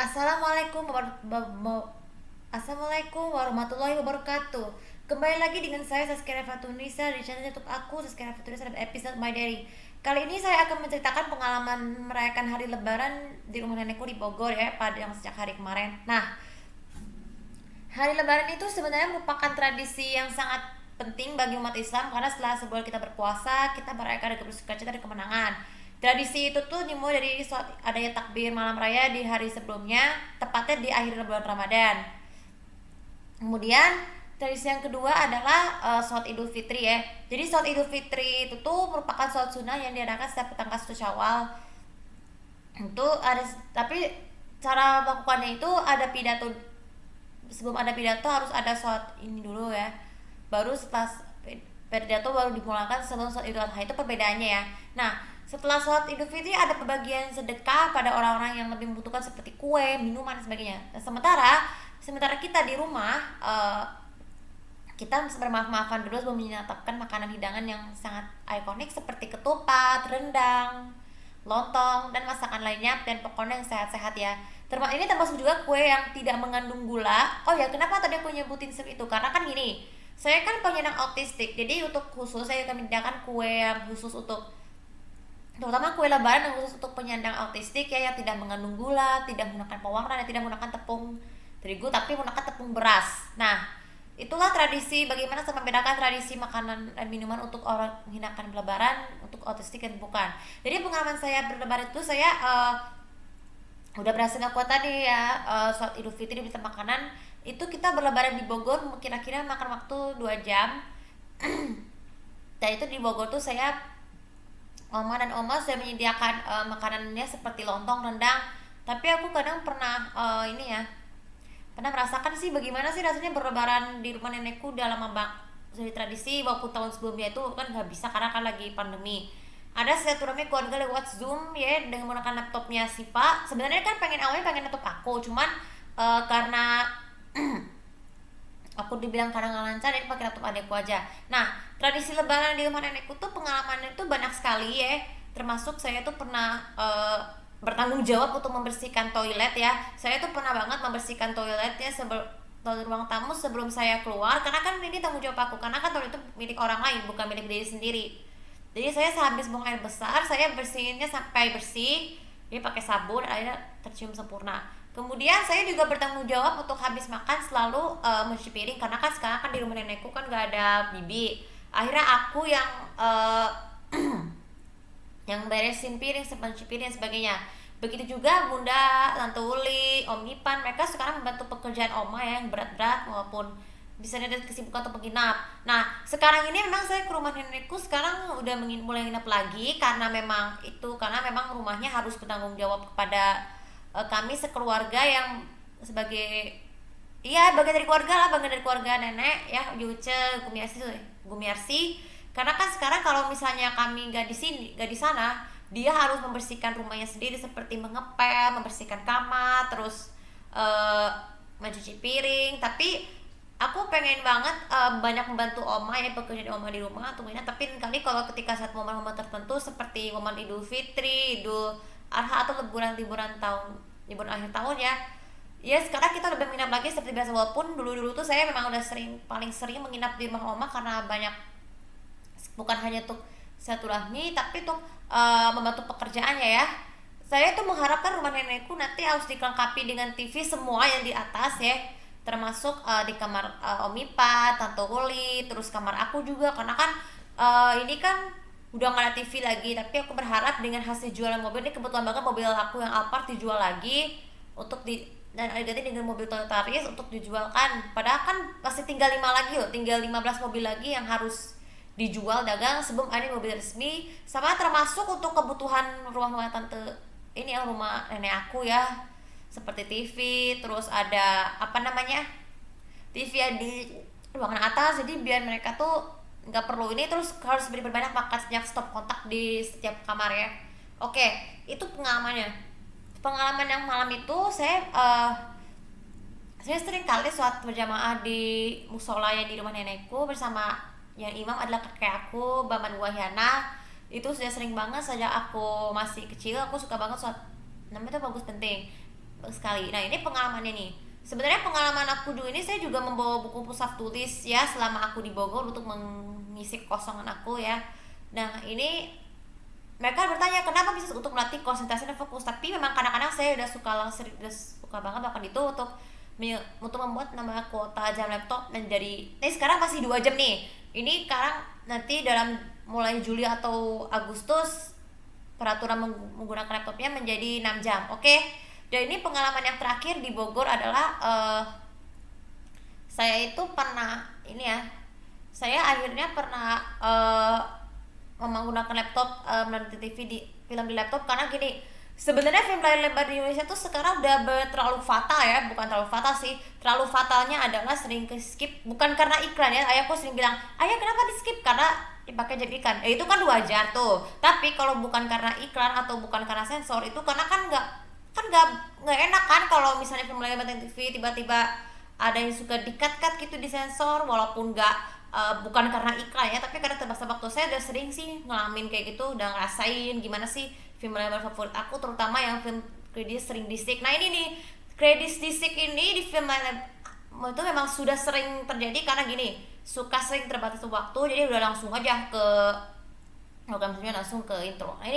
Assalamualaikum warahmatullahi wabarakatuh. Kembali lagi dengan saya Saskia Fatunisa di channel YouTube aku Saskia Fatunisa dalam episode My Diary. Kali ini saya akan menceritakan pengalaman merayakan hari Lebaran di rumah nenekku di Bogor ya, pada yang sejak hari kemarin. Nah, hari Lebaran itu sebenarnya merupakan tradisi yang sangat penting bagi umat Islam karena setelah sebulan kita berpuasa, kita merayakan dengan bersukacita dan kemenangan. Tradisi itu tuh dimulai dari adanya takbir malam raya di hari sebelumnya, tepatnya di akhir bulan Ramadan. Kemudian tradisi yang kedua adalah sholat Idul Fitri ya. Jadi sholat Idul Fitri itu tuh merupakan sholat sunnah yang diadakan setiap tanggal 1 Syawal. Itu ada, tapi cara melakukannya itu ada pidato. Sebelum ada pidato harus ada sholat ini dulu ya. Baru setelah pidato baru dimulakan sebelum sholat Idul Adha. Itu perbedaannya ya. Nah, setelah sholat Idul Fitri ada pembagian sedekah pada orang-orang yang lebih membutuhkan seperti kue, minuman dan sebagainya. Nah, sementara kita di rumah kita bermaaf-maafan dulu sebelum menyantapkan makanan hidangan yang sangat ikonik seperti ketupat, rendang, lontong dan masakan lainnya, dan pokoknya yang sehat-sehat ya. Ini termasuk juga kue yang tidak mengandung gula. Oh ya, kenapa tadi aku nyebutin itu? Karena kan gini, saya kan penyandang autistik, jadi untuk khusus saya akan menyediakan kue yang khusus untuk, terutama kue lebaran yang khusus untuk penyandang autistik ya, yang tidak mengandung gula, tidak menggunakan pewarna, dan tidak menggunakan tepung terigu tapi menggunakan tepung beras. Nah, itulah tradisi bagaimana saya membedakan tradisi makanan dan minuman untuk orang menghinakan lebaran untuk autistik dan bukan. Jadi pengalaman saya berlebaran itu saya udah berhasil aku tadi ya, sholat Idul Fitri bisa makanan itu kita berlebaran di Bogor kira-kira makan waktu 2 jam. Dan itu di Bogor tuh saya, oma dan oma sudah menyediakan makanannya seperti lontong, rendang. Tapi aku kadang pernah pernah merasakan sih bagaimana sih rasanya berlebaran di rumah nenekku udah lama banget dari tradisi, walaupun tahun sebelumnya itu kan nggak bisa karena kan lagi pandemi. Ada silaturahmi keluarga lewat Zoom ya dengan menggunakan laptopnya Siva. Sebenarnya kan awalnya pengen laptop aku, cuman karena aku dibilang kadang nggak lancar jadi pakai laptop adekku aja. Nah, tradisi lebaran di rumah nenekku tuh pengalamannya tuh banyak sekali ya, termasuk saya tuh pernah bertanggung jawab untuk membersihkan toilet ya. Saya tuh pernah banget membersihkan toiletnya ruang tamu sebelum saya keluar, karena kan ini tanggung jawab aku, karena kan toilet itu milik orang lain bukan milik diri sendiri. Jadi saya sehabis buang air besar saya bersihinnya sampai bersih, dia pakai sabun airnya tercium sempurna. Kemudian saya juga bertanggung jawab untuk habis makan selalu mencuci piring, karena kan sekarang kan di rumah nenekku kan gak ada bibi. Akhirnya aku yang yang beresin piring, mencuci piring dan sebagainya. Begitu juga Bunda, Tante Uli, Om Ipan, mereka sekarang membantu pekerjaan oma ya, yang berat-berat maupun bisa ada kesibukan untuk menginap. Nah, sekarang ini memang saya ke rumah nenekku sekarang udah mulai nginap lagi karena memang rumahnya harus bertanggung jawab kepada kami sekeluarga yang sebagai, iya, bagian dari keluarga lah, bagian dari keluarga nenek ya, Yuce, Gumiarsi. Karena kan sekarang kalau misalnya kami gak di sini, gak di sana, dia harus membersihkan rumahnya sendiri seperti mengepel, membersihkan kamar, terus mencuci piring. Tapi aku pengen banget banyak membantu oma ya, pekerjaan oma di rumah untuk ini. Tapi kali kalau ketika saat momen-momen tertentu seperti momen Idul Fitri, Idul Adha atau liburan akhir tahun ya, ya sekarang kita lebih menginap lagi seperti biasa. Walaupun dulu-dulu tuh saya memang udah paling sering menginap di rumah oma karena banyak, bukan hanya untuk silaturahmi tapi untuk membantu pekerjaannya ya. Saya tuh mengharapkan rumah nenekku nanti harus dilengkapi dengan TV semua yang di atas ya, termasuk di kamar Om Ipa, Tante Uli, terus kamar aku juga, karena kan ini kan udah nggak ada TV lagi. Tapi aku berharap dengan hasil jualan mobil ini, kebetulan banget mobil aku yang Alphard dijual lagi dan ganti dengan mobil Toyota Yaris untuk dijualkan. Padahal kan masih tinggal 5 lagi loh, tinggal 15 mobil lagi yang harus dijual dagang sebelum ada mobil resmi, sama termasuk untuk kebutuhan rumah tante ini ya, rumah nenek aku ya, seperti TV, terus ada TV ya di ruangan atas, jadi biar mereka tuh nggak perlu ini terus harus beli berbanyak, maka sejak stop kontak di setiap kamar ya. Oke, itu pengalaman yang malam itu saya sering kali sholat berjamaah di musola yang di rumah nenekku bersama yang imam adalah kakek aku, Baman Wahyana. Itu sudah sering banget sejak aku masih kecil, aku suka banget sholat, namanya tuh bagus penting. sekali. Nah ini pengalamannya nih. Sebenarnya pengalaman aku dulu ini, saya juga membawa buku pusat tulis ya selama aku di Bogor untuk mengisi kekosongan aku ya. Nah ini mereka bertanya kenapa bisa untuk melatih konsentrasi dan fokus, tapi memang kadang-kadang saya udah suka banget bahkan itu untuk membuat nama kuota jam laptop menjadi, ini sekarang masih 2 jam nih, ini sekarang nanti dalam mulai Juli atau Agustus peraturan menggunakan laptopnya menjadi 6 jam. Oke. Dan ini pengalaman yang terakhir di Bogor adalah saya itu pernah ini ya, saya akhirnya pernah menggunakan laptop menonton TV di film di laptop karena gini, sebenarnya film layar lebar di Indonesia tuh sekarang udah terlalu fatal ya, bukan terlalu fatal sih, terlalu fatalnya adalah sering ke skip, bukan karena iklan ya. Ayahku sering bilang, ayah kenapa di skip, karena dipakai jadi ikan, itu kan wajar tuh. Tapi kalau bukan karena iklan atau bukan karena sensor, itu karena kan nggak enak kan kalau misalnya film layar lebar TV tiba-tiba ada yang suka di-cut gitu di sensor, walaupun nggak bukan karena iklan ya, tapi karena terbasa waktu saya udah sering sih ngalamin kayak gitu, udah ngerasain gimana sih film lebar favorit aku, terutama yang film kredit sering disik. Nah ini nih, kredit disik ini di film lebar itu memang sudah sering terjadi karena gini, suka sering terbatas waktu, jadi udah langsung aja ke langsung ke intro. Nah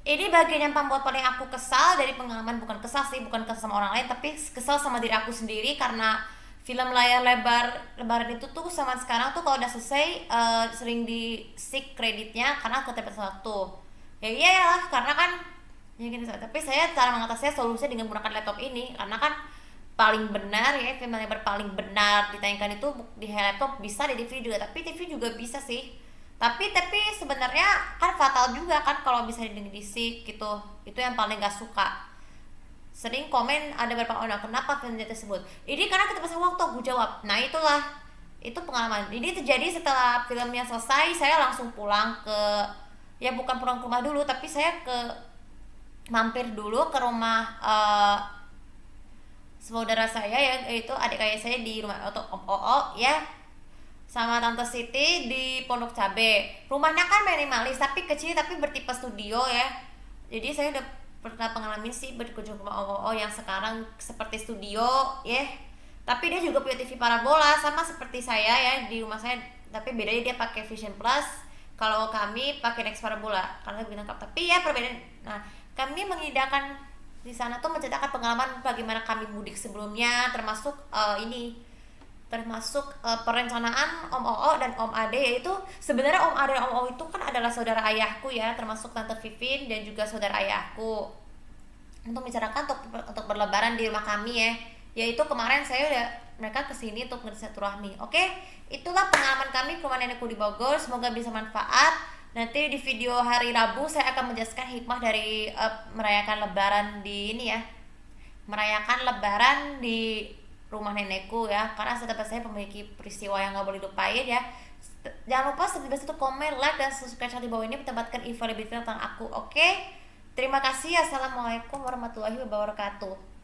ini bagian yang membuat paling aku kesal dari pengalaman, bukan kesal sama orang lain, tapi kesal sama diri aku sendiri karena film layar lebaran itu tuh sama sekarang tuh kalau udah selesai sering di seek kreditnya karena keterbatasan waktu. Ya iyalah, karena kan ya gini, tapi saya cara mengatasinya solusinya dengan menggunakan laptop ini karena kan paling benar ya, film lebar paling benar ditayangkan itu di laptop, bisa di TV juga, tapi TV juga bisa sih. Tapi sebenarnya kan fatal juga kan kalau bisa di seek gitu. Itu yang paling gak suka. Sering komen ada beberapa orang, kenapa film tersebut ini karena keterbatasan waktu, aku jawab. Nah itu pengalaman ini terjadi setelah filmnya selesai, saya langsung pulang ke, ya bukan pulang ke rumah dulu, tapi saya mampir dulu ke rumah saudara saya ya, yaitu adik ayah saya di rumah atau Om Oo ya, sama Tante Siti di Pondok Cabe. Rumahnya kan minimalis tapi kecil, tapi bertipe studio ya, jadi saya udah pernah pengalaman sih berkunjung ke rumah Om Oo yang sekarang seperti studio ya. Tapi dia juga punya TV parabola sama seperti saya ya di rumah saya, tapi bedanya dia pakai Vision Plus, kalau kami pakai Next Parabola karena lebih lengkap. Tapi ya perbedaan. Nah kami mengidamkan di sana tuh menceritakan pengalaman bagaimana kami mudik sebelumnya, termasuk perencanaan Om Oo dan Om Ade, yaitu sebenarnya Om Ade dan Om Oo itu kan adalah saudara ayahku ya, termasuk Tante Vivin dan juga saudara ayahku, untuk membicarakan untuk berlebaran di rumah kami ya. Yaitu kemarin mereka kesini untuk bersilaturahmi. Oke, itulah pengalaman kami ke rumah nenekku di Bogor, semoga bisa manfaat. Nanti di video hari Rabu saya akan menjelaskan hikmah dari merayakan lebaran di rumah nenekku ya, karena setiap saya memiliki peristiwa yang gak boleh dilupain ya. Jangan lupa sebelum itu komen, like, dan subscribe di bawah ini, mendapatkan info lebih detail tentang aku. Oke, terima kasih. Assalamualaikum warahmatullahi wabarakatuh.